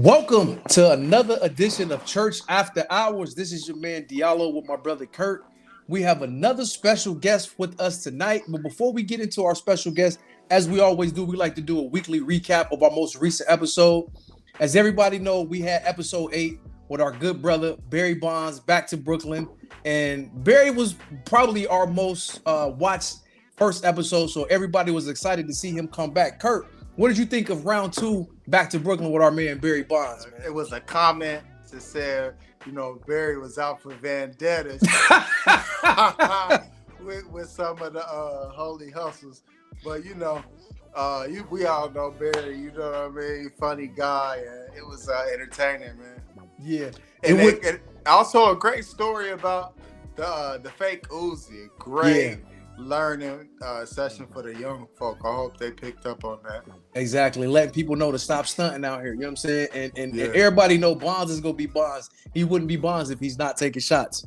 Welcome to another edition of Church After Hours. This is your man Diallo with my brother Kurt. We have another special guest with us tonight. But before we get into our special guest, as we always do, we like to do a weekly recap of our most recent episode. As everybody know, we had episode 8 with our good brother Barry Bonds back to Brooklyn. And Barry was probably our most watched first episode. So everybody was excited to see him come back. Kurt, what did you think of round 2 back to Brooklyn with our man Barry Bonds, man? It was a comment to say, Barry was out for vendettas with some of the holy hustles. But, we all know Barry, you know what I mean? Funny guy. And it was entertaining, man. Yeah. And also a great story about the fake Uzi. Great. Yeah. Learning session for the young folk. I hope they picked up on that. Exactly. Letting people know to stop stunting out here. You know what I'm saying? And everybody know Bonds is going to be Bonds. He wouldn't be Bonds if he's not taking shots.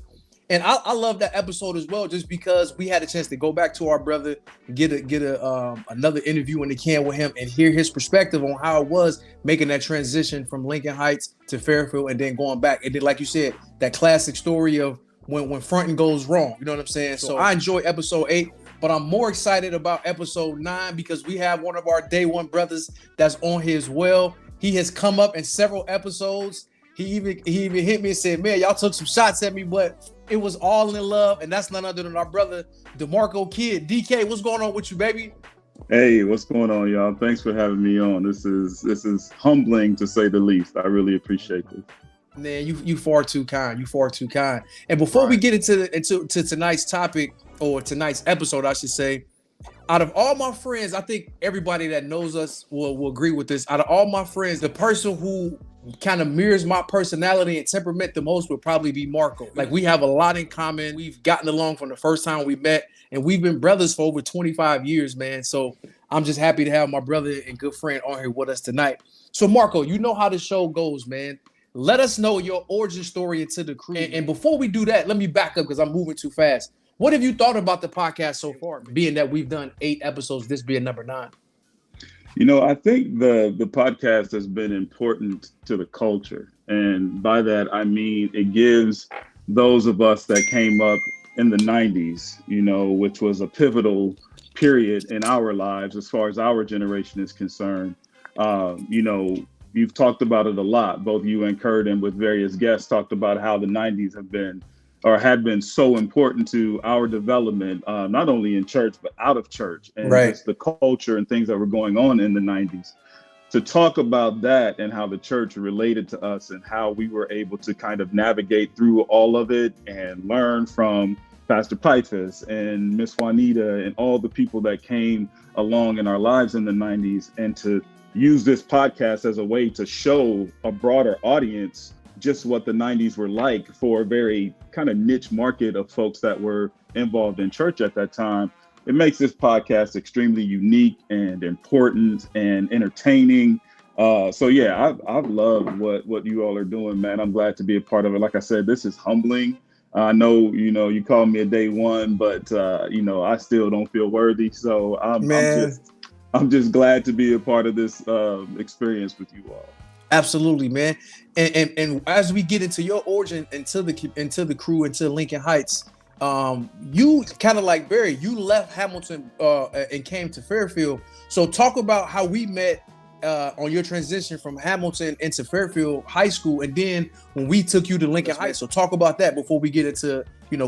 And I love that episode as well, just because we had a chance to go back to our brother, get another interview in the can with him and hear his perspective on how it was making that transition from Lincoln Heights to Fairfield and then going back. And then, like you said, that classic story of when fronting goes wrong, you know what I'm saying? So I enjoy episode 8, but I'm more excited about episode 9 because we have one of our day one brothers that's on here as well. He has come up in several episodes. He even hit me and said, man, y'all took some shots at me, but it was all in love. And that's none other than our brother, DeMarco Kid. DK, what's going on with you, baby? Hey, what's going on, y'all? Thanks for having me on. This is humbling to say the least. I really appreciate this. Man, you far too kind. You far too kind. And before we get into tonight's topic, or tonight's episode, I should say, out of all my friends, I think everybody that knows us will agree with this. Out of all my friends, the person who kind of mirrors my personality and temperament the most would probably be Marco. Like, we have a lot in common. We've gotten along from the first time we met, and we've been brothers for over 25 years, man. So I'm just happy to have my brother and good friend on here with us tonight. So Marco, you know how the show goes, man. Let us know your origin story into the crew. And before we do that, let me back up because I'm moving too fast. What have you thought about the podcast so far, being that we've done 8 episodes, this being number 9? I think the podcast has been important to the culture. And by that, I mean it gives those of us that came up in the 90s, which was a pivotal period in our lives as far as our generation is concerned. You've talked about it a lot, both you and Kurt, and with various guests talked about how the 90s had been so important to our development, not only in church, but out of church, and just the culture and things that were going on in the 90s. To talk about that and how the church related to us and how we were able to kind of navigate through all of it and learn from Pastor Pifus and Miss Juanita and all the people that came along in our lives in the 90s, and to use this podcast as a way to show a broader audience just what the 90s were like for a very kind of niche market of folks that were involved in church at that time. It makes this podcast extremely unique and important and entertaining. I've loved what you all are doing, man. I'm glad to be a part of it. Like I said, this is humbling. I know, you called me a day one, but I still don't feel worthy. So I'm just glad to be a part of this experience with you all. Absolutely, man. And as we get into your origin, into the crew, into Lincoln Heights, you kind of like Barry, you left Hamilton and came to Fairfield. So talk about how we met on your transition from Hamilton into Fairfield High School, and then when we took you to Lincoln Heights. So talk about that before we get into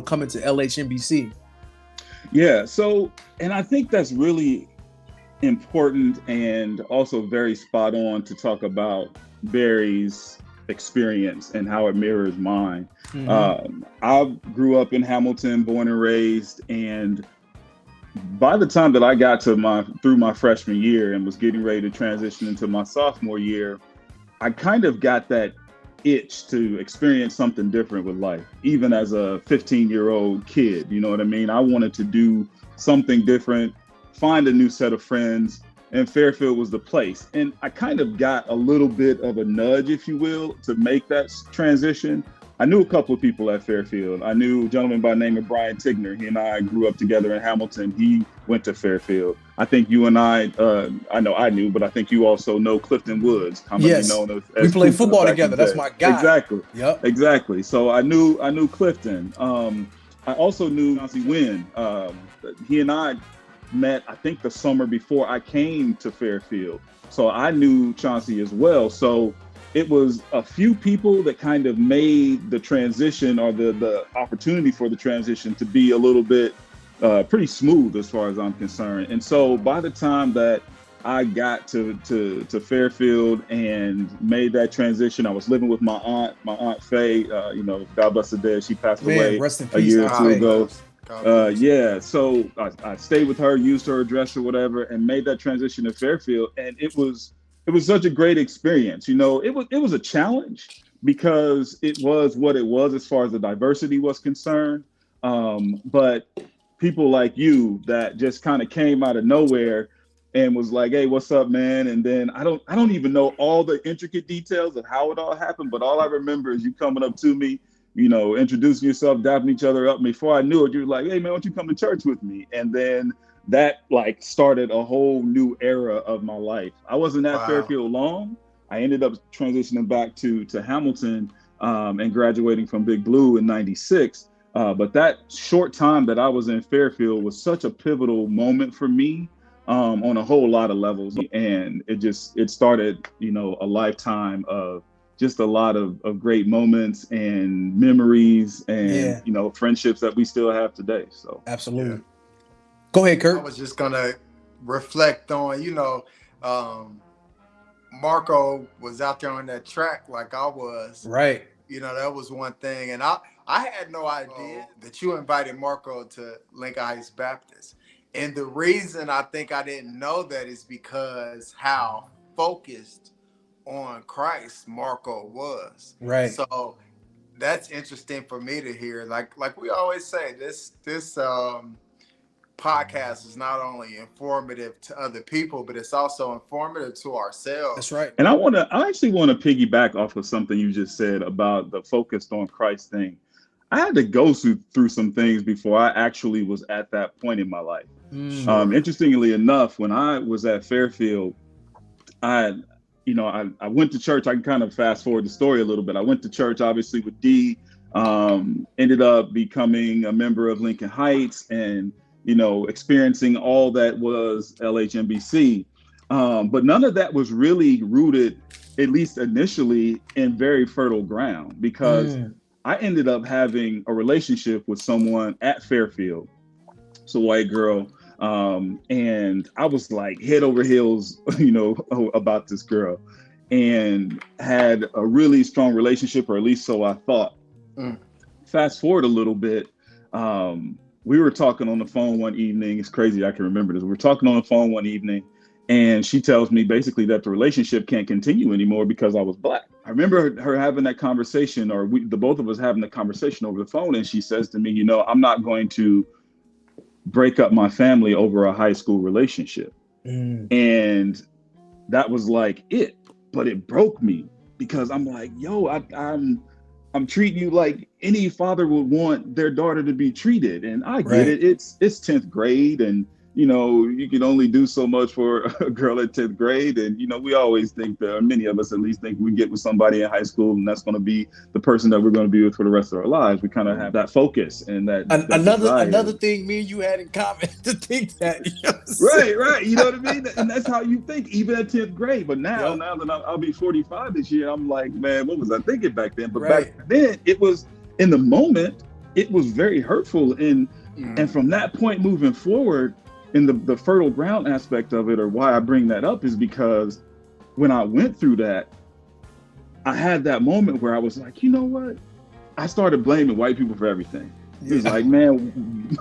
coming to LHMBC. Yeah. So, and I think that's really important and also very spot on to talk about Barry's experience and how it mirrors mine. Mm-hmm. I grew up in Hamilton, born and raised, and by the time that I got to through my freshman year and was getting ready to transition into my sophomore year, I kind of got that itch to experience something different with life, even as a 15-year-old kid. You know what I mean? I wanted to do something different, find a new set of friends, and Fairfield was the place. And I kind of got a little bit of a nudge, if you will, to make that transition I knew a couple of people at Fairfield. I knew a gentleman by the name of Brian Tigner. He and I grew up together in Hamilton. He went to Fairfield. I think you and I know I knew, but I think you also know Clifton Woods, commonly known as we played Cooper football together. That's my guy. Exactly. Yep. Exactly. So I knew Clifton. I also knew Chauncey Wynn. He and I met, I think, the summer before I came to Fairfield. So I knew Chauncey as well. So it was a few people that kind of made the transition, or the opportunity for the transition, to be a little bit pretty smooth as far as I'm concerned. And so by the time that I got to Fairfield and made that transition, I was living with my aunt Faye. God bless her dead. She passed away a year or two ago. So I stayed with her, used her address or whatever, and made that transition to Fairfield. And it was such a great experience. It was a challenge because it was what it was as far as the diversity was concerned. But people like you that just kind of came out of nowhere and was like, "Hey, what's up, man?" And then I don't even know all the intricate details of how it all happened, but all I remember is you coming up to me, introducing yourself, dapping each other up. Before I knew it, you were like, "Hey, man, why don't you come to church with me?" And then that started a whole new era of my life. I wasn't at Fairfield long. I ended up transitioning back to Hamilton and graduating from Big Blue in '96. But that short time that I was in Fairfield was such a pivotal moment for me on a whole lot of levels. And it started, a lifetime of just a lot of great moments and memories and, friendships that we still have today. So absolutely. Yeah. Go ahead, Kurt. I was just going to reflect on, Marco was out there on that track like I was. Right. That was one thing. And I had no idea that you invited Marco to Lincoln Heights Baptist. And the reason I think I didn't know that is because how focused on Christ Marco was. Right. So that's interesting for me to hear. Like we always say, this podcast is not only informative to other people, but it's also informative to ourselves. That's right. And I actually want to piggyback off of something you just said about the focused on Christ thing. I had to go through some things before I actually was at that point in my life. Sure. Interestingly enough, when I was at Fairfield, I went to church. I can kind of fast forward the story a little bit. I went to church, obviously, with D, ended up becoming a member of Lincoln Heights and, experiencing all that was LHMBC. But none of that was really rooted, at least initially, in very fertile ground, because I ended up having a relationship with someone at Fairfield. It's a white girl. And I was like head over heels, about this girl, and had a really strong relationship, or at least so I thought. Fast forward a little bit. We were talking on the phone one evening. It's crazy. I can remember this. We were talking on the phone one evening, and she tells me basically that the relationship can't continue anymore because I was Black. I remember her having that conversation, or the both of us having the conversation over the phone. And she says to me, I'm not going to break up my family over a high school relationship. And that was like it, but it broke me because I'm like, yo, I'm treating you like any father would want their daughter to be treated. And I get it. It's 10th grade, and you can only do so much for a girl at 10th grade. And, we always think that, or many of us at least think, we get with somebody in high school and that's going to be the person that we're going to be with for the rest of our lives. We kind of have that focus and that another thing me and you had in common to think that. Right. You know what I mean? And that's how you think, even at 10th grade. But now that I'll be 45 this year, I'm like, man, what was I thinking back then? But back then, it was, in the moment, it was very hurtful. And from that point moving forward, in the fertile ground aspect of it, or why I bring that up, is because when I went through that, I had that moment where I was like, you know what? I started blaming white people for everything. It was like, man,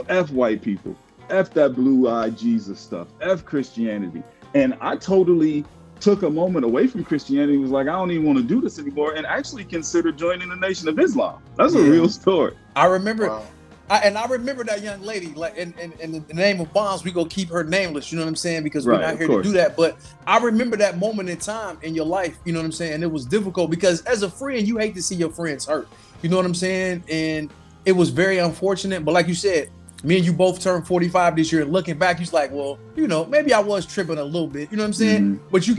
F white people, F that blue-eyed Jesus stuff, F Christianity. And I totally took a moment away from Christianity. Was like, I don't even want to do this anymore, and actually considered joining the Nation of Islam. That's a real story. I remember I remember that young lady, like in the name of Bonds, we gonna keep her nameless, you know what I'm saying? Because we're not here to do that. But I remember that moment in time in your life, you know what I'm saying? And it was difficult because as a friend, you hate to see your friends hurt. You know what I'm saying? And it was very unfortunate. But like you said, me and you both turned 45 this year. And looking back, you're like, well, you know, maybe I was tripping a little bit. You know what I'm saying? Mm-hmm. But you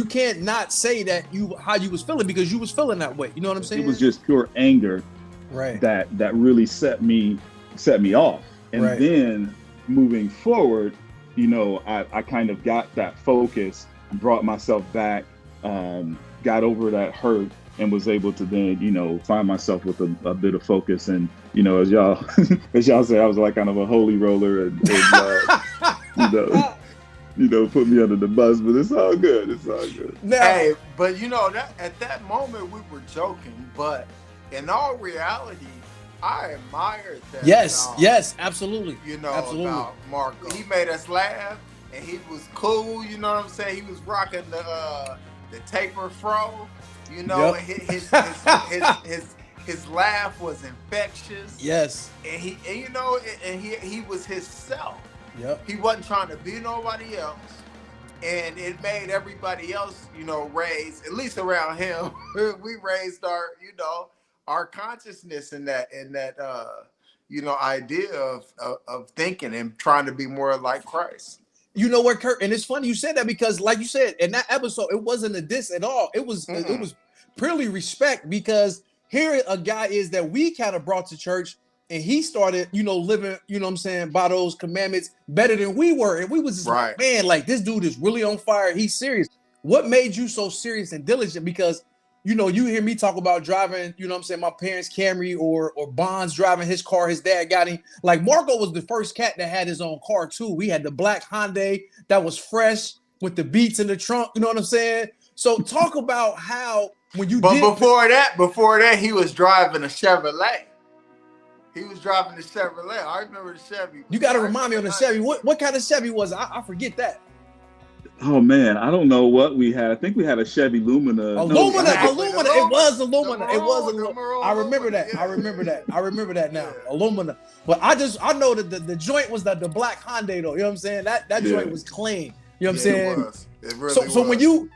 can't not say that how you was feeling because you was feeling that way. You know what I'm saying? It was just pure anger. Right. That really set me off. And then moving forward, you know, I kind of got that focus, brought myself back, got over that hurt, and was able to then, you know, find myself with a bit of focus. And, you know, as y'all say, I was like kind of a holy roller and you know, put me under the bus, but it's all good. It's all good. Now, hey, but you know, that at that moment we were joking, but in all reality, I admired that. Yes, absolutely. You know, about Marco. He made us laugh, and he was cool. You know what I'm saying? He was rocking the taper fro. You know, and his laugh was infectious. Yes. And he was himself. Yep. He wasn't trying to be nobody else. And it made everybody else, you know, raise, at least around him, we raised our consciousness in that you know, idea of thinking and trying to be more like Christ. You know what, Kurt? And it's funny you said that because, like you said, in that episode, it wasn't a diss at all. It was purely respect because here a guy is that we kind of brought to church and he started, you know, living, you know what I'm saying, by those commandments better than we were. And we was just like, man, like this dude is really on fire. He's serious. What made you so serious and diligent? Because, you know, you hear me talk about driving, you know what I'm saying, my parents' Camry or Bonds driving his car. His dad got him. Like Marco was the first cat that had his own car too. We had the black Hyundai that was fresh with the beats in the trunk. You know what I'm saying? So talk about how when you before that, he was driving a Chevrolet. He was driving the Chevrolet. I remember the Chevy. You got to remind me on the Chevy. What kind of Chevy was it? I forget that. Oh man, I don't know what we had. I think we had a Chevy Lumina. Lumina. It was a Lumina. I remember that. I remember that now. A Lumina. But I know that the joint was the black Hyundai though. You know what I'm saying? That joint was clean. You know what I'm saying? It really was.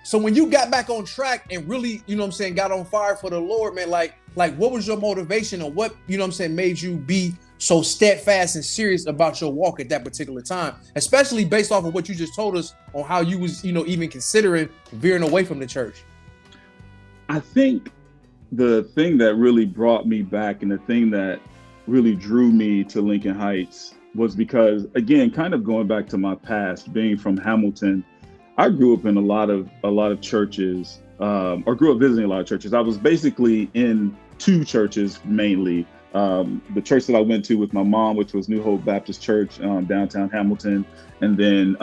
So when you got back on track and really, you know what I'm saying, got on fire for the Lord, man, like what was your motivation and what, you know what I'm saying, made you be so steadfast and serious about your walk at that particular time, especially based off of what you just told us on how you was, you know, even considering veering away from the church? I think the thing that really brought me back and the thing that really drew me to Lincoln Heights was because, again, kind of going back to my past, being from Hamilton, I grew up in a lot of churches, or grew up visiting a lot of churches. I was basically in two churches mainly. The church that I went to with my mom, which was New Hope Baptist Church, downtown Hamilton. And then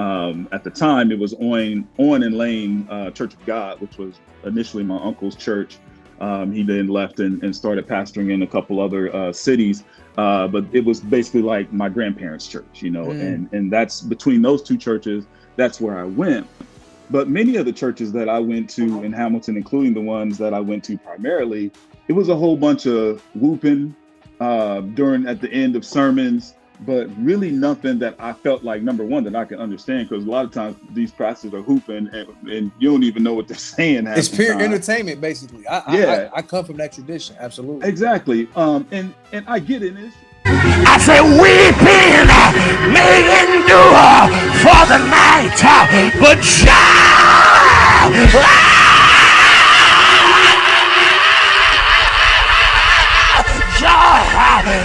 at the time it was On and Lane Church of God, which was initially my uncle's church. He then left and started pastoring in a couple other cities. But it was basically like my grandparents' church, you know, and that's between those two churches, that's where I went. But many of the churches that I went to in Hamilton, including the ones that I went to primarily, it was a whole bunch of whooping at the end of sermons, but really nothing that I felt like, number one, that I could understand, because a lot of times these pastors are hooping and you don't even know what they're saying. It's pure entertainment, basically. I come from that tradition, absolutely. Exactly. And I get it. I say weeping may endure for the night, but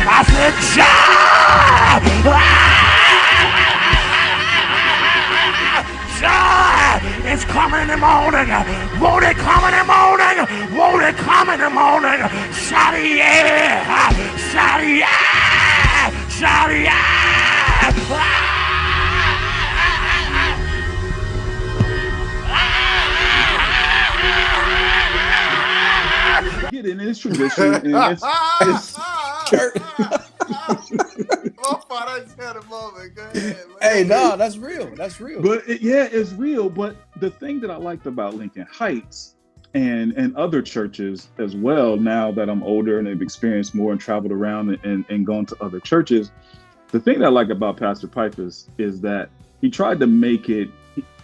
I said, joy is coming in the morning. Won't it come in the morning? Won't it come in the morning? Shout yeah! Shout yeah! Shout yeah! Get in this tradition, and it's Kurt. I just had a moment. Go ahead. Hey, no, that's real. That's real. But it's real. But the thing that I liked about Lincoln Heights, and other churches as well, now that I'm older and have experienced more and traveled around and gone to other churches. The thing that I like about Pastor Pipers is that he tried to make it,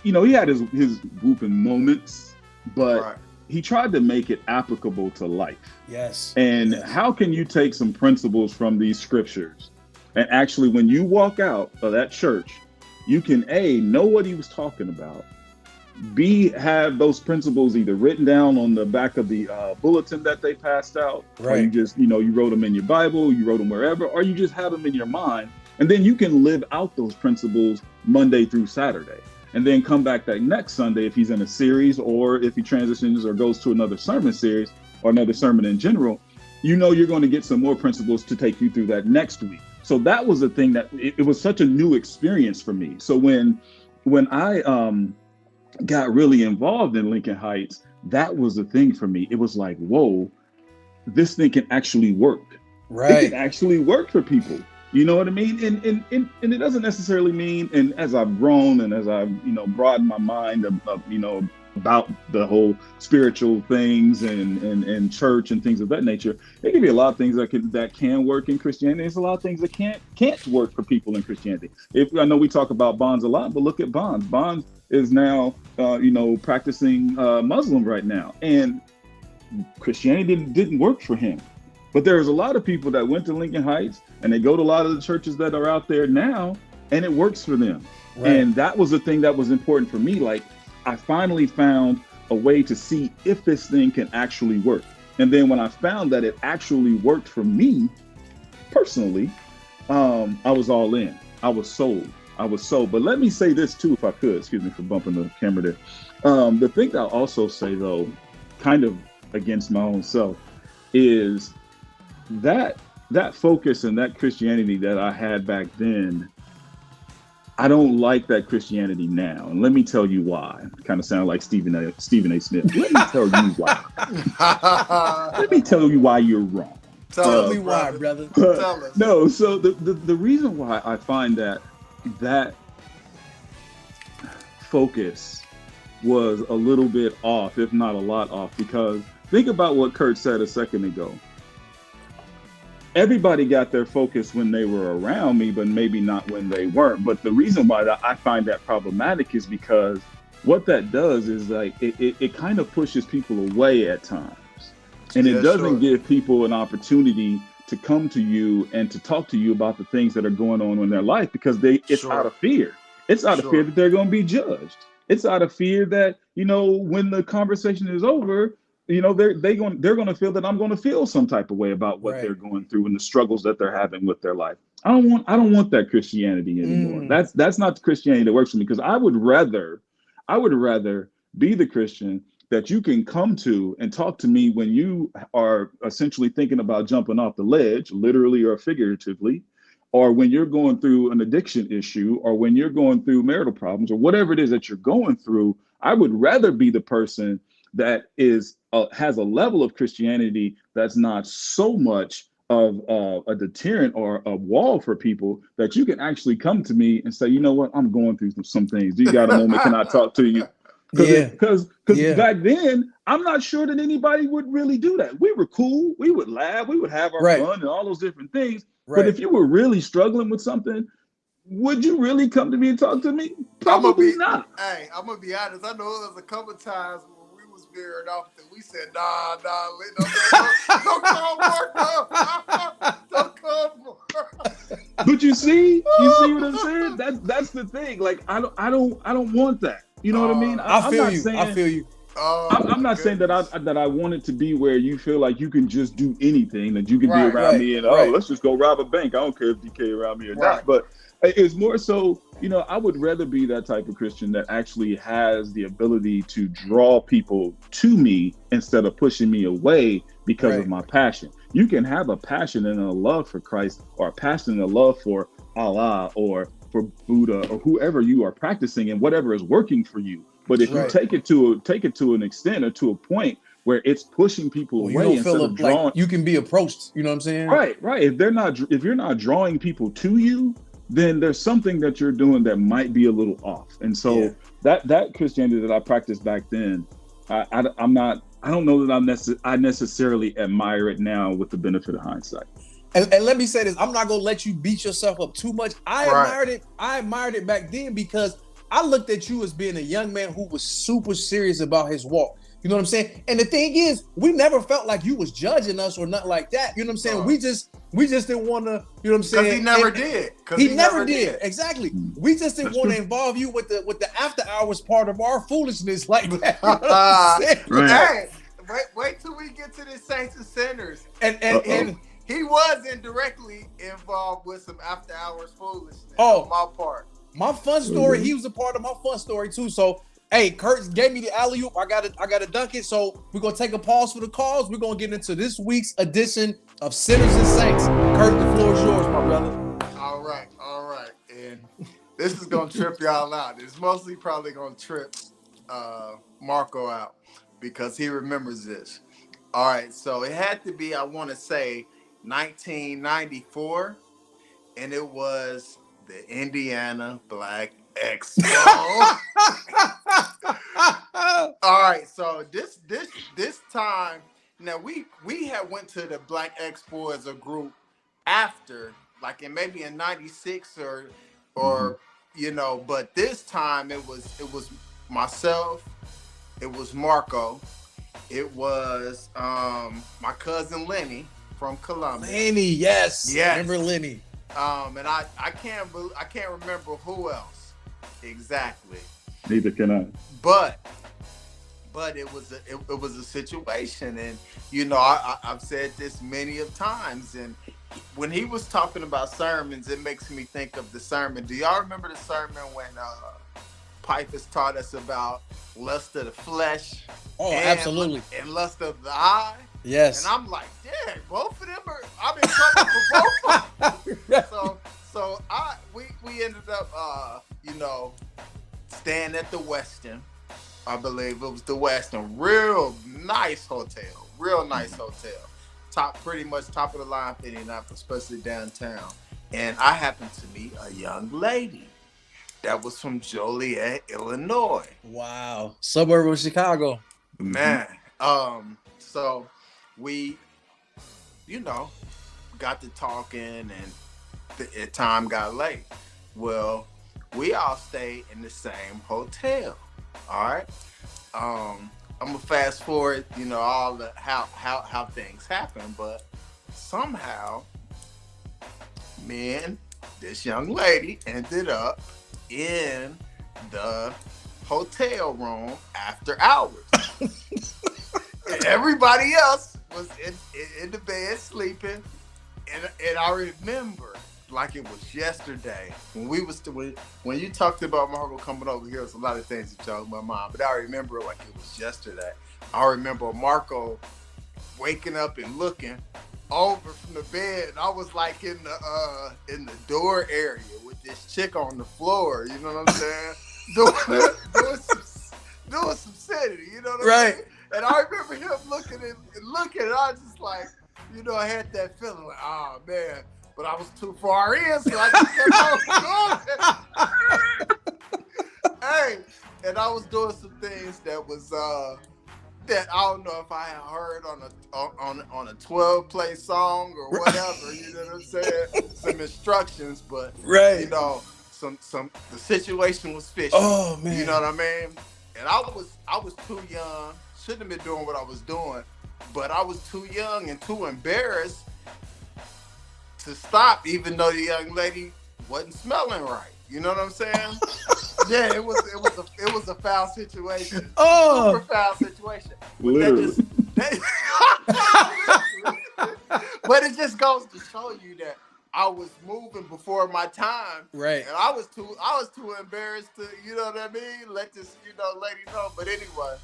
he had his whooping moments, but he tried to make it applicable to life. Yes. And how can you take some principles from these scriptures and actually, when you walk out of that church, you can know what he was talking about, B, have those principles either written down on the back of the bulletin that they passed out, or you just, you wrote them in your Bible, you wrote them wherever, or you just have them in your mind. And then you can live out those principles Monday through Saturday, and then come back that next Sunday if he's in a series, or if he transitions or goes to another sermon series or another sermon in general, you're going to get some more principles to take you through that next week. So that was the thing that it was such a new experience for me. So when I got really involved in Lincoln Heights, that was the thing for me. It was like, whoa, this thing can actually work. Right. It can actually work for people. You know what I mean? And it doesn't necessarily mean, and as I've grown and as I've, broadened my mind about the whole spiritual things and church and things of that nature, there can be a lot of things that can work in Christianity. There's a lot of things that can't work for people in Christianity. I know we talk about Bonds a lot, but look at Bonds. Bonds is now, practicing Muslim right now, and Christianity didn't work for him. But there's a lot of people that went to Lincoln Heights and they go to a lot of the churches that are out there now, and it works for them. Right. And that was the thing that was important for me. Like, I finally found a way to see if this thing can actually work. And then when I found that it actually worked for me personally, I was all in. I was sold. But let me say this too, if I could, excuse me for bumping the camera there. The thing I'll also say though, kind of against my own self, is that focus and that Christianity that I had back then, I don't like that Christianity now. And let me tell you why. Kind of sound like Stephen A. Smith. Let me tell you why. Let me tell you why you're wrong. Tell me why, brother. Tell us. No, so the reason why I find that focus was a little bit off, if not a lot off, because think about what Kurt said a second ago. Everybody got their focus when they were around me, but maybe not when they weren't. But the reason why I find that problematic is because what that does is like it kind of pushes people away at times. And it doesn't give people an opportunity to come to you and to talk to you about the things that are going on in their life, because it's out of fear. It's out of fear that they're going to be judged. It's out of fear that, when the conversation is over, they're going to feel that I'm going to feel some type of way about what they're going through and the struggles that they're having with their life. I don't want that Christianity anymore. That's not the Christianity that works for me, because I would rather be the Christian that you can come to and talk to me when you are essentially thinking about jumping off the ledge, literally or figuratively, or when you're going through an addiction issue, or when you're going through marital problems, or whatever it is that you're going through. I would rather be the person that has a level of Christianity that's not so much of a deterrent or a wall for people, that you can actually come to me and say, you know what, I'm going through some things. Do you got a moment? Can I talk to you? Because back then, I'm not sure that anybody would really do that. We were cool. We would laugh. We would have our fun and all those different things. But if you were really struggling with something, would you really come to me and talk to me? Probably not. Hey, I'm going to be honest. I know there was a couple of times when we was veering off that we said, nah, don't call Marco. Don't call Marco. But you see what I'm saying? That's the thing. Like, I don't want that. You know what I mean? I feel you. I'm not saying that I want it to be where you feel like you can just do anything, that you can be around me and let's just go rob a bank. I don't care if DK around me or not. But it's more so, I would rather be that type of Christian that actually has the ability to draw people to me instead of pushing me away because of my passion. You can have a passion and a love for Christ, or a passion and a love for Allah, or for Buddha, or whoever you are practicing, and whatever is working for you. But if you take it to an extent, or to a point where it's pushing people away, you don't feel like you can be approached. You know what I'm saying? Right. If you're not drawing people to you, then there's something that you're doing that might be a little off. And so that Christianity that I practiced back then, I'm not I don't know that I necessarily admire it now with the benefit of hindsight. And let me say this, I'm not gonna let you beat yourself up too much. I admired it back then because I looked at you as being a young man who was super serious about his walk. You know what I'm saying? And the thing is, we never felt like you was judging us or nothing like that. You know what I'm saying? We just didn't want to, you know what I'm saying? Because he never did. He never did. Exactly. We just didn't want to involve you with the after hours part of our foolishness like that. You know what I'm saying? Right. Hey, wait till we get to the Saints and Sinners. And he was indirectly involved with some after hours foolishness on my part. My fun story, he was a part of my fun story too. So, hey, Kurt gave me the alley-oop. I gotta dunk it. So we're gonna take a pause for the calls. We're gonna get into this week's edition of Sinners and Saints. Kurt, the floor is yours, my brother. All right. And this is gonna trip y'all out. It's mostly probably gonna trip Marco out because he remembers this. All right, so it had to be, I want to say, 1994, and it was the Indiana Black Expo. All right, so this time, now we had went to the Black Expo as a group after, like maybe in '96 or you know, but this time it was myself, it was Marco, it was my cousin Lenny from Columbus. Lenny, yes. Remember Lenny. And I can't remember who else exactly. Neither can I. But it was a situation, and you know I've said this many of times, and when he was talking about sermons, it makes me think of the sermon. Do y'all remember the sermon when Pipers taught us about lust of the flesh? Oh, absolutely. And lust of the eye. Yes. And I'm like, yeah, both of them are. I'm in trouble for both of them. So we ended up, you know, staying at the Westin. I believe it was the Westin. Real nice hotel. Pretty much top of the line for Indianapolis, especially downtown. And I happened to meet a young lady that was from Joliet, Illinois. Wow. Suburb of Chicago. Man. So we, you know, got to talking, and the time got late. Well, we all stayed in the same hotel. All right. I'm gonna fast forward, you know, all the how things happen, but somehow, man, this young lady ended up in the hotel room after hours. And everybody else was in the bed sleeping, and I remember like it was yesterday when you talked about Marco coming over here. There's a lot of things that talked about my mind, but I remember it like it was yesterday. I remember Marco waking up and looking over from the bed, and I was like in the door area with this chick on the floor. You know what I'm saying? doing some sanity. You know what I mean? And I remember him looking, and I was just like, you know, I had that feeling like, oh man, but I was too far in, so I just kept on going. Hey, and I was doing some things that was that I don't know if I had heard on a 12-play song or whatever. You know what I'm saying? Some instructions, but you know, the situation was fishy. Oh man, you know what I mean? And I was too young. Shouldn't have been doing what I was doing, but I was too young and too embarrassed to stop, even though the young lady wasn't smelling right. You know what I'm saying? Yeah, it was a foul situation. Oh, super foul situation. Literally. But it just goes to show you that I was moving before my time, right? And I was too embarrassed to, you know what I mean, let this, you know, lady know. But anyway,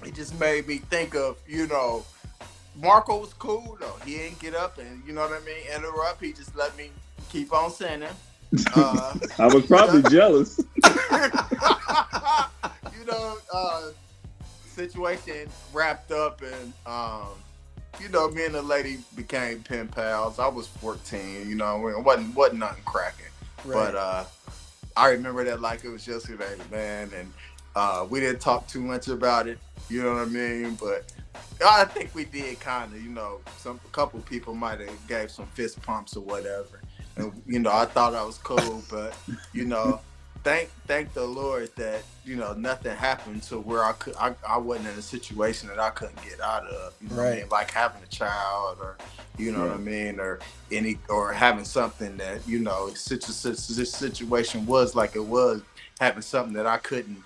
it just made me think of, you know, Marco was cool though. He didn't get up and, you know what I mean, interrupt. He just let me keep on sinning. I was probably jealous. You know, situation wrapped up, and you know, me and the lady became pen pals. I was 14, you know, it wasn't nothing cracking. Right. But I remember that like it was yesterday, man. And We didn't talk too much about it, you know what I mean? But I think we did kind of, a couple people might have gave some fist pumps or whatever. And, I thought I was cool, but, thank the Lord that, nothing happened to where I wasn't in a situation that I couldn't get out of, you know what I mean? Like having a child or, you know what I mean? Or having something that, this situation was like it was, having something that I couldn't,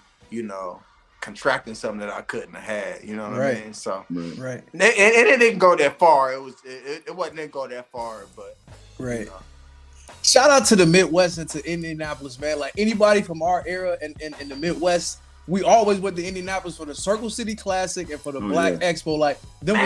contracting something that I couldn't have had, you know what I mean? So, right. And it didn't go that far. It didn't go that far, but right. Shout out to the Midwest and to Indianapolis, man. Like anybody from our era in the Midwest, we always went to Indianapolis for the Circle City Classic and for the Black Expo. Like them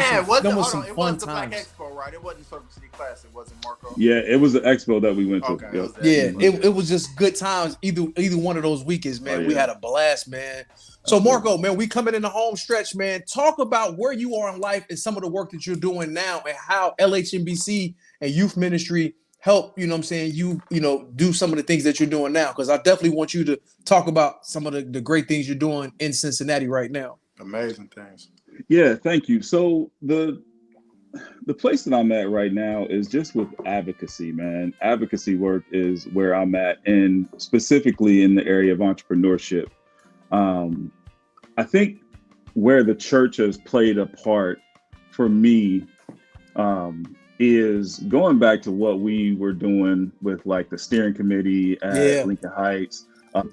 was some fun times. Black Expo, right? It wasn't Circle City Classic, was it, Marco? Yeah, it was the expo that we went to. Okay, it was just good times. Either one of those weekends, man. We had a blast, man. So Marco, man, we coming in the home stretch, man. Talk about where you are in life and some of the work that you're doing now and how LHMBC and youth ministry help, you do some of the things that you're doing now. Because I definitely want you to talk about some of the great things you're doing in Cincinnati right now. Amazing things. Yeah, thank you. So the place that I'm at right now is just with advocacy, man. Advocacy work is where I'm at, and specifically in the area of entrepreneurship. I think where the church has played a part for me is going back to what we were doing with like the steering committee at Lincoln Heights,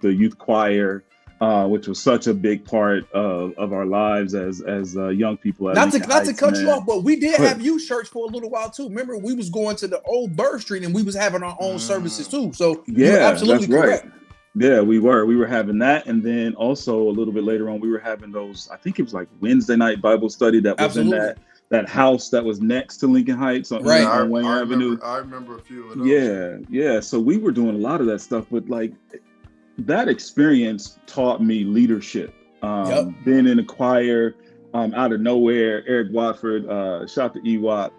the youth choir, which was such a big part of our lives as young people. Not to cut you off, but we did have youth church for a little while too. Remember, we was going to the old Bird Street and we was having our own services too. So you're absolutely correct. Right. Yeah, we were having that. And then also a little bit later on, we were having those, I think it was like Wednesday night Bible study that was in that house that was next to Lincoln Heights on Wayne Avenue. I remember a few of those. Yeah. So we were doing a lot of that stuff, but like that experience taught me leadership. Being in a choir out of nowhere, Eric Watford, shout to Ewat,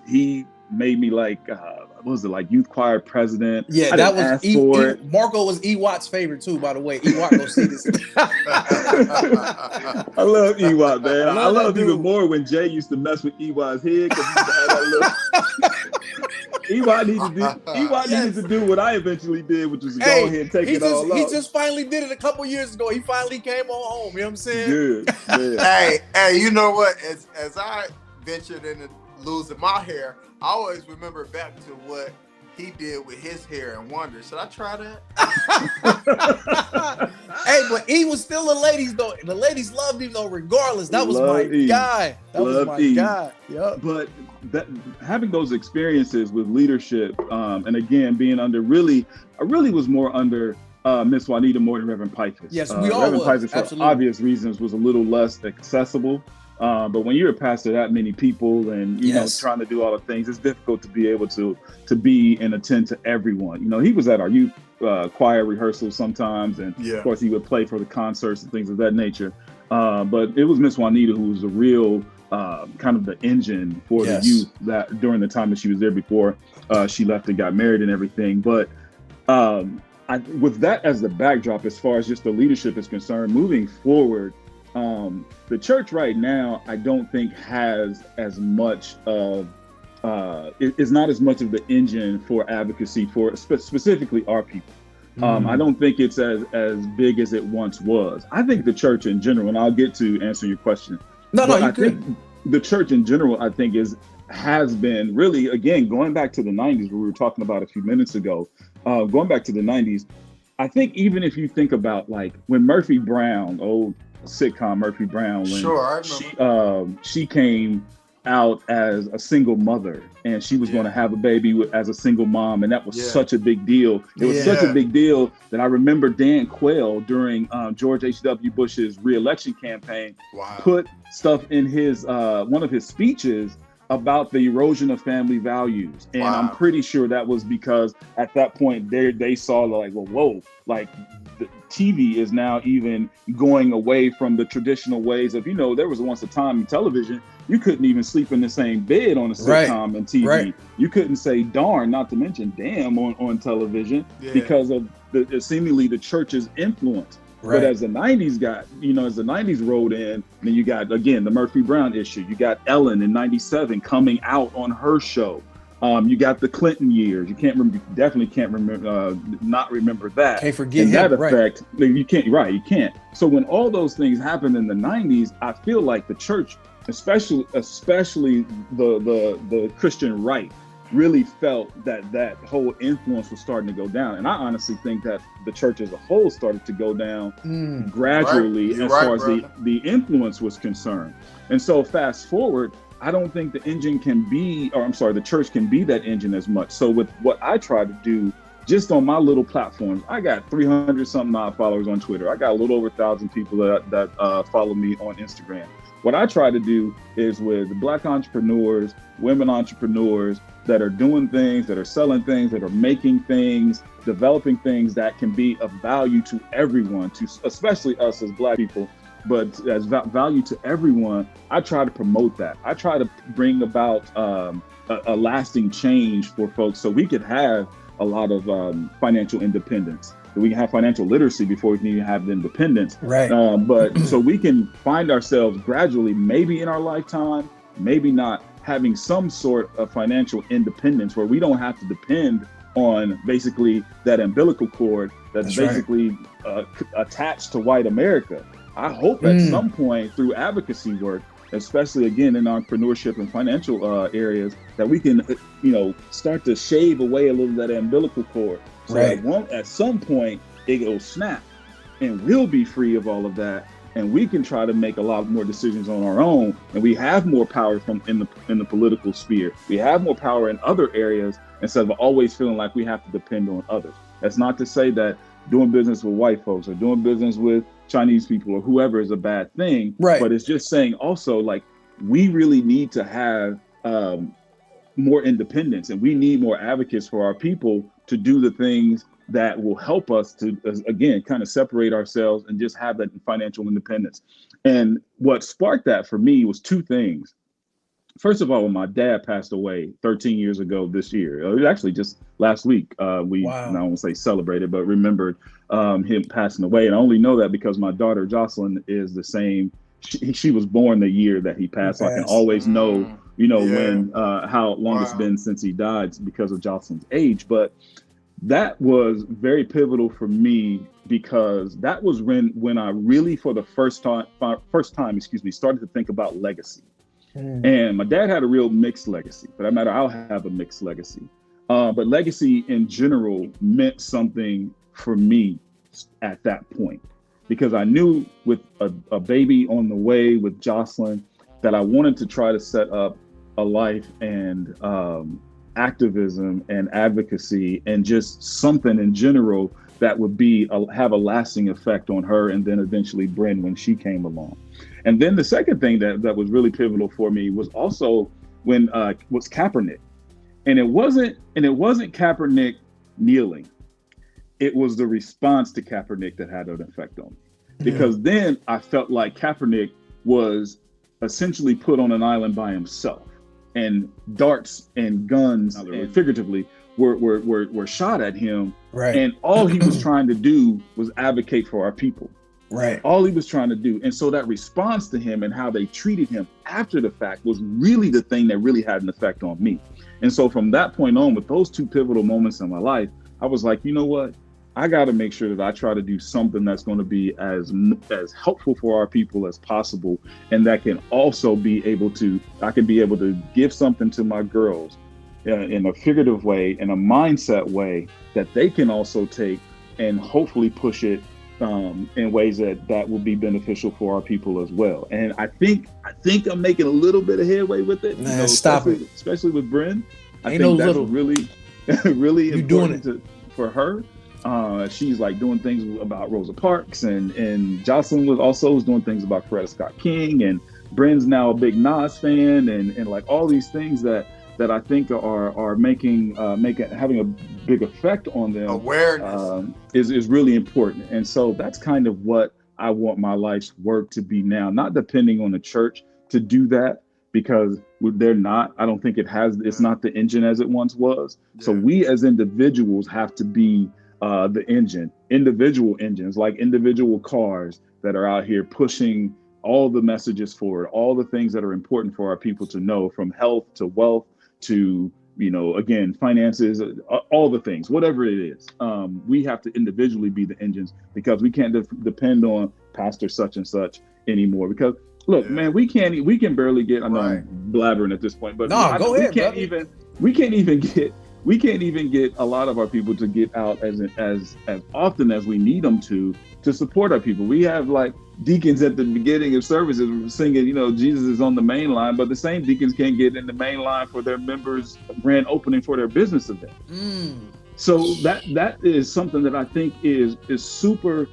he made me like, what was it, like youth choir president? Yeah, that was Marco was Ewat's favorite too, by the way. Ewat go see this. I love Ewat, man. I love even more when Jay used to mess with Ewat's head because he had that little. Ewat needed to do what I eventually did, which was go ahead and take it all off. He just finally did it a couple years ago. He finally came on home. You know what I'm saying? Good. Yeah. Hey, you know what? As I ventured into losing my hair, I always remember back to what he did with his hair and wonder, should I try that? Hey, but he was still the ladies though. The ladies loved him though, regardless. That was my guy. That was my guy. Yep. But having those experiences with leadership, and again being under I really was more under Miss Juanita more than Reverend Pipus. Yes, we all Reverend was. Pipus, for obvious reasons, was a little less accessible. But when you're a pastor that many people and you know trying to do all the things, it's difficult to be able to be and attend to everyone. You know, he was at our youth choir rehearsals sometimes, and of course he would play for the concerts and things of that nature. But it was Miss Juanita who was the real kind of the engine for the youth that during the time that she was there before she left and got married and everything. But with that as the backdrop, as far as just the leadership is concerned, moving forward. The church right now, I don't think has as much of, is not as much of the engine for advocacy for specifically our people. I don't think it's as big as it once was. I think the church in general, and I'll get to answer your question. I think the church in general, I think has been really, again, going back to the 90s, where we were talking about a few minutes ago, going back to the 90s, I think even if you think about like when Murphy Brown, old sitcom Murphy Brown, when she came out as a single mother and she was going to have a baby as a single mom, and that was such a big deal. It was such a big deal that I remember Dan Quayle during George H.W. Bush's re-election campaign put stuff in his one of his speeches about the erosion of family values. And I'm pretty sure that was because at that point they saw like, well, whoa, like the TV is now even going away from the traditional ways of, you know, there was once a time in television, you couldn't even sleep in the same bed on a sitcom and TV. Right. You couldn't say darn, not to mention damn on television because of seemingly the church's influence. But as the 90s as the 90s rolled in, then you got, again, the Murphy Brown issue. You got Ellen in 97 coming out on her show. You got the Clinton years. You definitely can't remember, not remember that. Can't forget and him, that effect, right. You can't. So when all those things happened in the 90s, I feel like the church, especially the Christian right, really felt that whole influence was starting to go down. And I honestly think that the church as a whole started to go down gradually as far as the influence was concerned. And so fast forward, I don't think the church can be that engine as much. So with what I try to do just on my little platforms, I got 300 something odd followers on Twitter. I got a little over 1,000 people that follow me on Instagram. What I try to do is with Black entrepreneurs, women entrepreneurs that are doing things, that are selling things, that are making things, developing things that can be of value to everyone, especially us as Black people, but as value to everyone. I try to promote that. I try to bring about a lasting change for folks so we could have a lot of financial independence. We can have financial literacy before we can even have the independence. Right. But so we can find ourselves gradually, maybe in our lifetime, maybe not, having some sort of financial independence where we don't have to depend on basically that umbilical cord that's basically attached to white America. I hope at some point through advocacy work, especially again in entrepreneurship and financial areas, that we can, start to shave away a little of that umbilical cord. So at some point it will snap and we'll be free of all of that. And we can try to make a lot more decisions on our own. And we have more power in the political sphere. We have more power in other areas instead of always feeling like we have to depend on others. That's not to say that doing business with white folks or doing business with Chinese people or whoever is a bad thing. Right. But it's just saying also, like, we really need to have more independence, and we need more advocates for our people to do the things that will help us to, again, kind of separate ourselves and just have that financial independence. And what sparked that for me was two things. First of all, when my dad passed away 13 years ago this year, it was actually just last week, I won't say celebrated, but remembered him passing away. And I only know that because my daughter Jocelyn is the same. She was born the year that he passed. So I can always know, when, how long it's been since he died because of Jocelyn's age. But that was very pivotal for me because that was when I really, for the first time, started to think about legacy. And my dad had a real mixed legacy. For that matter, I'll have a mixed legacy. But legacy in general meant something for me at that point, because I knew with a baby on the way with Jocelyn that I wanted to try to set up a life and activism and advocacy and just something in general that would have a lasting effect on her, and then eventually Bryn when she came along. And then the second thing that was really pivotal for me was also when was Kaepernick. And it wasn't Kaepernick kneeling. It was the response to Kaepernick that had an effect on me. Because then I felt like Kaepernick was essentially put on an island by himself, and darts and guns, and figuratively, were shot at him. Right. And all he was trying to do was advocate for our people. Right. All he was trying to do. And so that response to him and how they treated him after the fact was really the thing that really had an effect on me. And so from that point on, with those two pivotal moments in my life, I was like, you know what? I got to make sure that I try to do something that's going to be as helpful for our people as possible. And that can also I can be able to give something to my girls in a figurative way, in a mindset way that they can also take and hopefully push it in ways that will be beneficial for our people as well. And I think I'm making a little bit of headway with it. Man, especially with Bryn. I think that's really, really important for her. She's like doing things about Rosa Parks, and Jocelyn was doing things about Coretta Scott King, and Bryn's now a big Nas fan, and like all these things that I think are having a big effect on them. Awareness is really important. And so that's kind of what I want my life's work to be now, not depending on the church to do that, because I don't think it's not the engine as it once was. Yeah. So we as individuals have to be the engine, individual engines, like individual cars that are out here pushing all the messages forward, all the things that are important for our people to know, from health to wealth to, again, finances, all the things, whatever it is. We have to individually be the engines, because we can't depend on pastor such and such anymore. Because look, man, we can barely get, I know I'm blabbering at this point, but go ahead, we can't even get a lot of our people to get out as often as we need them to support our people. We have like deacons at the beginning of services singing, Jesus is on the main line, but the same deacons can't get in the main line for their members' grand opening for their business event. So that is something that I think is super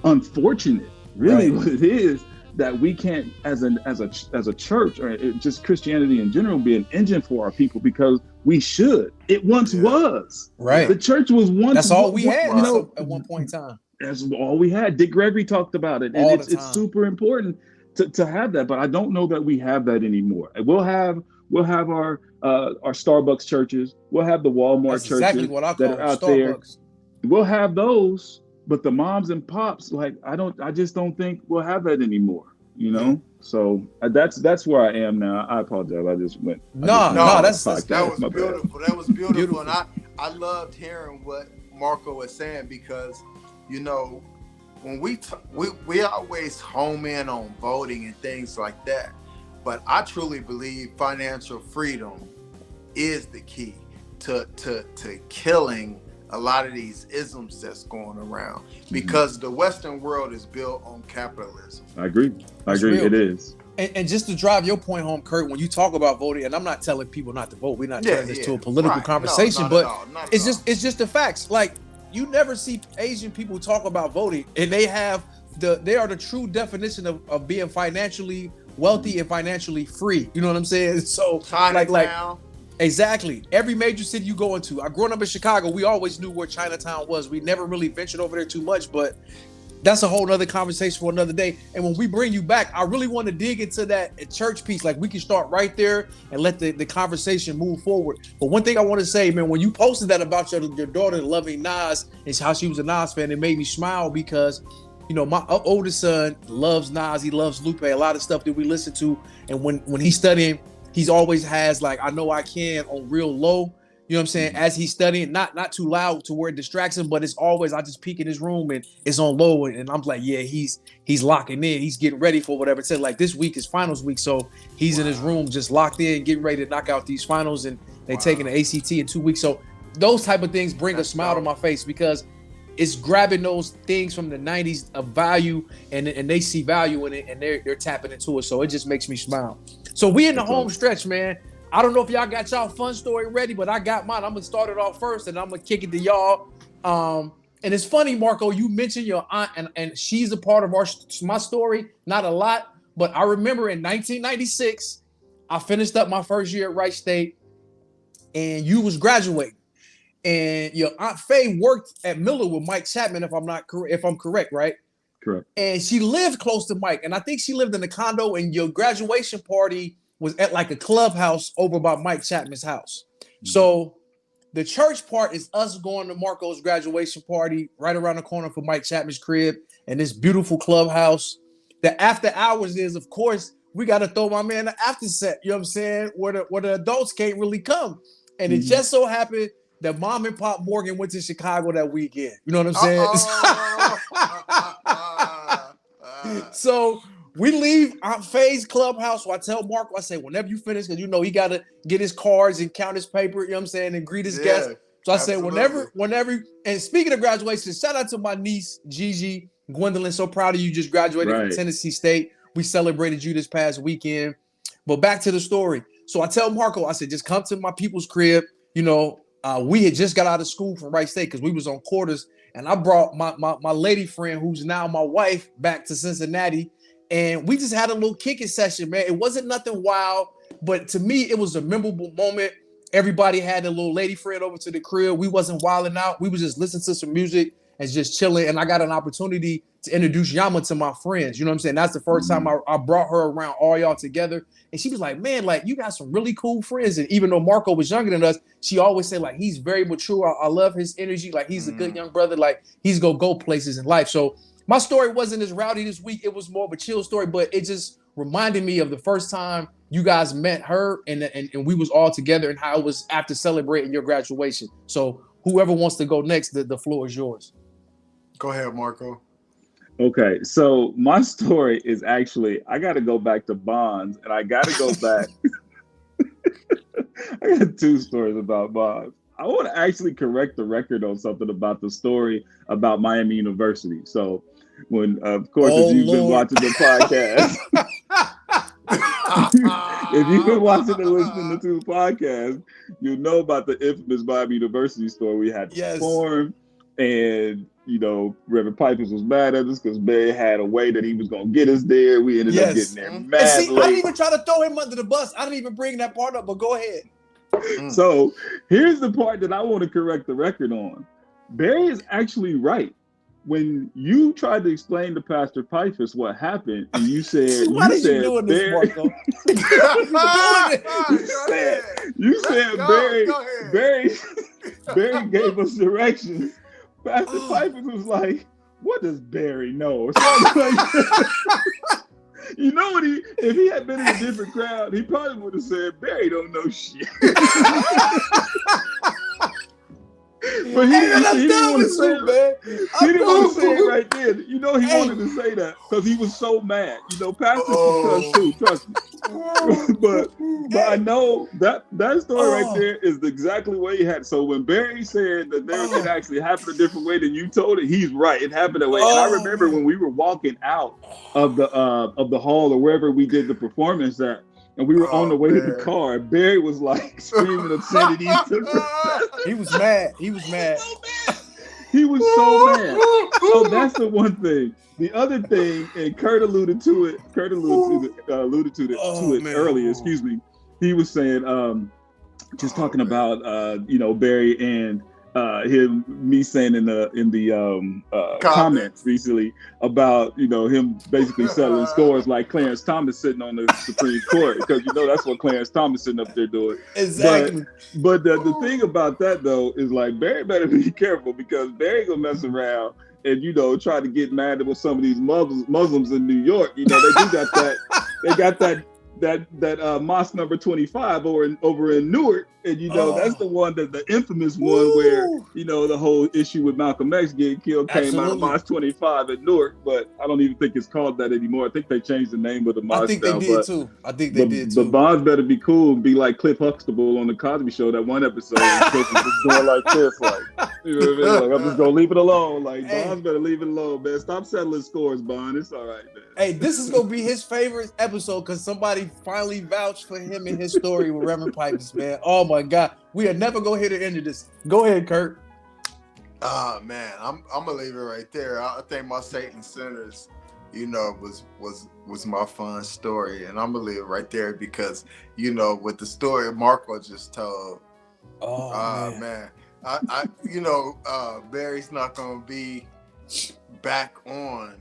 unfortunate, really. What it is, that we can't, as a church, or just Christianity in general, be an engine for our people, because we should. It once was. Right. The church was once. That's all we had at one point in time. That's all we had. Dick Gregory talked about it. And it's super important to have that, but I don't know that we have that anymore. We'll have our Starbucks churches. We'll have the Walmart churches exactly what I call that are out Starbucks. there. We'll have those. But the moms and pops, like, I just don't think we'll have that anymore, So that's where I am now. I apologize. I just went. That was beautiful. That was beautiful. And I loved hearing what Marco was saying, because, when we always home in on voting and things like that, but I truly believe financial freedom is the key to killing a lot of these isms that's going around, because the Western world is built on capitalism. I agree. It is. And just to drive your point home, Kurt, when you talk about voting, and I'm not telling people not to vote, we're not turning this to a political conversation, but it's just the facts. Like, you never see Asian people talk about voting, and they are the true definition of being financially wealthy and financially free. You know what I'm saying? So Chinatown. Exactly. Every major city you go into. I growing up in Chicago, we always knew where Chinatown was. We never really ventured over there too much, but that's a whole nother conversation for another day. And when we bring you back, I really want to dig into that church piece. Like, we can start right there and let the conversation move forward. But one thing I want to say, man, when you posted that about your daughter loving Nas and how she was a Nas fan, it made me smile, because my oldest son loves Nas. He loves Lupe, a lot of stuff that we listen to. And when he's studying, he's always has like I Know I Can on real low, you know what I'm saying, as he's studying, not too loud to where it distracts him, but it's always, I just peek in his room and it's on low, and I'm like, yeah, he's locking in, he's getting ready for whatever. It said like this week is finals week, so he's in his room just locked in, getting ready to knock out these finals, and they taking the ACT in 2 weeks. So those type of things bring a smile to my face, because it's grabbing those things from the 90s of value, and they see value in it, and they're tapping into it. So it just makes me smile. So we in the home stretch, man. I don't know if y'all got y'all fun story ready, but I got mine. I'm gonna start it off first, and I'm gonna kick it to y'all. And it's funny, Marco, you mentioned your aunt, and she's a part of my story. Not a lot, but I remember in 1996, I finished up my first year at Wright State, and you was graduating. And your Aunt Faye worked at Miller with Mike Chapman, if I'm correct, right? Correct. And she lived close to Mike, and I think she lived in a condo, and your graduation party was at like a clubhouse over by Mike Chapman's house. Mm-hmm. So the church part is us going to Marco's graduation party right around the corner from Mike Chapman's crib and this beautiful clubhouse. The after hours is, of course, we got to throw my man the after set, you know what I'm saying, where the adults can't really come. And it just so happened that Mom and Pop Morgan went to Chicago that weekend. You know what I'm saying? So we leave Aunt Faye's clubhouse. So I tell Marco, I say, whenever you finish, because he got to get his cards and count his paper, you know what I'm saying, and greet his guests. So I say, whenever, and speaking of graduation, shout out to my niece, Gigi Gwendolyn. So proud of you, just graduated from Tennessee State. We celebrated you this past weekend. But back to the story. So I tell Marco, I said, just come to my people's crib. We had just got out of school from Wright State because we was on quarters, and I brought my lady friend, who's now my wife, back to Cincinnati, and we just had a little kicking session, man. It wasn't nothing wild, but to me, it was a memorable moment. Everybody had a little lady friend over to the crib. We wasn't wilding out. We was just listening to some music and just chilling. And I got an opportunity to introduce Yama to my friends. You know what I'm saying? That's the first time I brought her around all y'all together. And she was like, man, like, you got some really cool friends. And even though Marco was younger than us, she always said, like, he's very mature. I love his energy. Like, he's a good young brother. Like, he's going to go places in life. So my story wasn't as rowdy this week. It was more of a chill story, but it just reminded me of the first time you guys met her and we was all together and how it was after celebrating your graduation. So whoever wants to go next, the floor is yours. Go ahead, Marco. Okay, so my story is actually, I got to go back to Bonds, and I got to go back. I got 2 stories about Bonds. I want to actually correct the record on something about the story about Miami University. So when, of course, if you've been watching the podcast, if you've been watching and listening to the podcast, you know about the infamous Miami University story. We had to perform, and you know, Reverend Pipers was mad at us because Barry had a way that he was going to get us there. We ended up getting there mad late. I didn't even try to throw him under the bus. I didn't even bring that part up, but go ahead. So here's the part that I want to correct the record on. Barry is actually right. When you tried to explain to Pastor Pipers what happened, and you said, why did you doing this, Marco? you said Barry gave us directions. Pastor Pipers was like, what does Barry know? Or something like that. You know what, if he had been in a different crowd, he probably would have said, Barry don't know shit. But he didn't want to say it. He didn't want to say it right then. You know, he wanted to say that because he was so mad. You know, pastors can cuss too, trust me. but I know that story right there is exactly what he had. So when Barry said that it actually happened a different way than you told it, he's right. It happened that way. And I remember when we were walking out of the hall or wherever we did the performance at, and we were on the way to the car, Barry was like screaming obscenities. He was mad. He was mad. He was so mad. So that's the one thing. The other thing, and Kurt alluded to it. Alluded to it earlier. Excuse me. He was saying, just talking about Barry and me saying in the comments recently about him basically settling scores like Clarence Thomas sitting on the Supreme Court, because that's what Clarence Thomas sitting up there doing. Exactly. But the thing about that though is like Barry better be careful, because Barry gonna mess around and try to get mad with some of these Muslims in New York. They do got that. They got that mosque number 25 over in Newark, and that's the one, that the infamous one where the whole issue with Malcolm X getting killed came out of Mosque 25 at Newark. But I don't even think it's called that anymore. I think they changed the name of the mosque. I think they did too. But Bonds better be cool and be like Cliff Huxtable on the Cosby Show, that one episode. Cliff was just going like this, like, you know what I mean? Like, I'm just gonna leave it alone. Like, Bonds better leave it alone, man. Stop settling scores, Bond. It's all right, man. Hey, this is gonna be his favorite episode because somebody finally vouched for him and his story with Reverend Pipers, man. Oh my God, we are never gonna hit the end of this. Go ahead, Kurt. Man, I'm gonna leave it right there. I think my Satan Sinners, was my fun story, and I'm gonna leave it right there because with the story Marco just told. Man. I Barry's not gonna be back on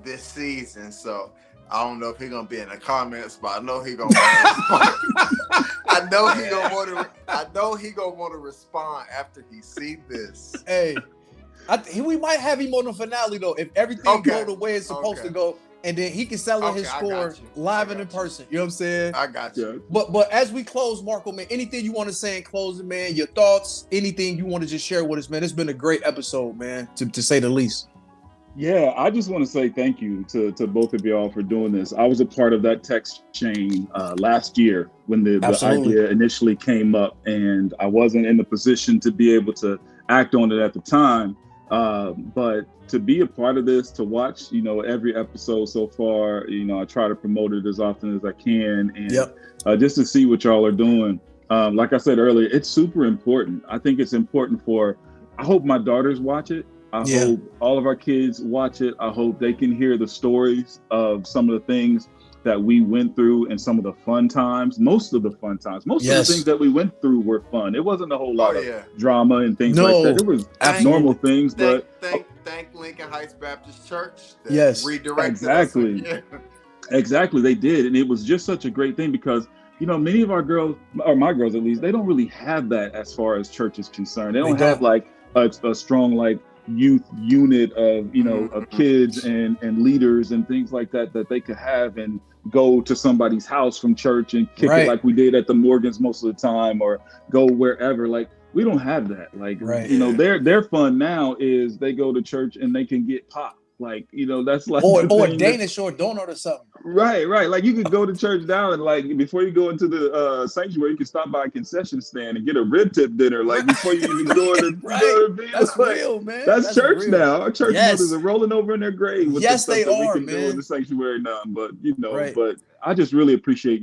this season, so I don't know if he's gonna be in the comments, but I know he gonna want to I know he gonna want to respond after he see this. Hey, we might have him on the finale though, if everything go the way it's supposed to go, and then he can sell his score live and in person. You know what I'm saying? I got you. But as we close, Marco, man, anything you want to say in closing, man? Your thoughts, anything you want to just share with us, man? It's been a great episode, man, to say the least. Yeah, I just want to say thank you to both of y'all for doing this. I was a part of that text chain last year when the idea initially came up, and I wasn't in the position to be able to act on it at the time. But to be a part of this, to watch, every episode so far, I try to promote it as often as I can, and just to see what y'all are doing. Like I said earlier, it's super important. I think it's important I hope my daughters watch it. I hope all of our kids watch it. I hope they can hear the stories of some of the things that we went through and some of the fun times. Most of the fun times. Most of the things that we went through were fun. It wasn't a whole lot of drama and things like that. It was normal things. thank Lincoln Heights Baptist Church that Yes. redirected Exactly. us. Exactly, they did, and it was just such a great thing because many of our girls, or my girls at least, they don't really have that as far as church is concerned. They don't have like a strong like youth unit of of kids and leaders and things like that they could have and go to somebody's house from church and kick it like we did at the Morgans most of the time, or go wherever. Like, we don't have that. Like, their fun now is they go to church and they can get pop. Like, that's like or Danish or donut or something. Right. Like, you could go to church now and like before you go into the sanctuary, you can stop by a concession stand and get a rib tip dinner. Like before you even go to That's like, real, man. That's church real. now. Our church mothers are rolling over in their grave with the stuff they that we are, can man. do in the sanctuary now. But but I just really appreciate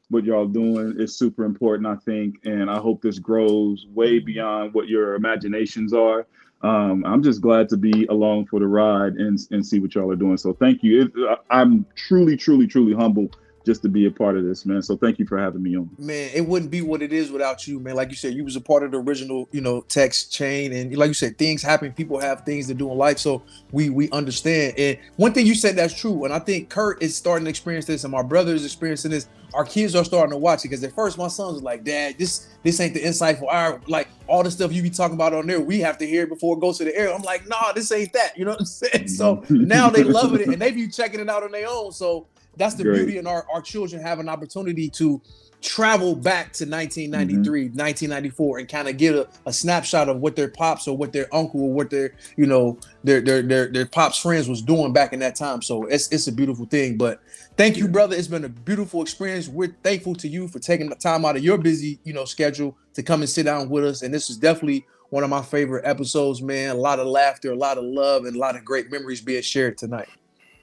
what y'all doing. It's super important, I think, and I hope this grows way beyond what your imaginations are. I'm just glad to be along for the ride and see what y'all are doing. So thank you. I'm truly, truly, truly humbled just to be a part of this, man. So thank you for having me on. Man, it wouldn't be what it is without you, man. Like you said, you was a part of the original, text chain. And like you said, things happen. People have things to do in life. So we understand. And one thing you said that's true. And I think Kurt is starting to experience this, and my brother is experiencing this. Our kids are starting to watch it, because at first my son was like, Dad, this ain't the insightful. Like all the stuff you be talking about on there, we have to hear it before it goes to the air. I'm like, nah, this ain't that. You know what I'm saying? So now they loving it, and they be checking it out on their own. So that's the beauty, and our children have an opportunity to travel back to 1993, 1994, and kind of get a snapshot of what their pops or what their uncle or what their their pops friends was doing back in that time. So it's a beautiful thing. But thank you, brother. It's been a beautiful experience. We're thankful to you for taking the time out of your busy schedule to come and sit down with us. And this is definitely one of my favorite episodes, man. A lot of laughter, a lot of love, and a lot of great memories being shared tonight.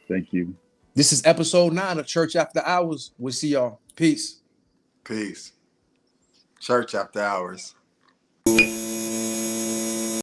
Thank you. This is episode 9 of Church After Hours. We'll see y'all. Peace. Peace. Church After Hours.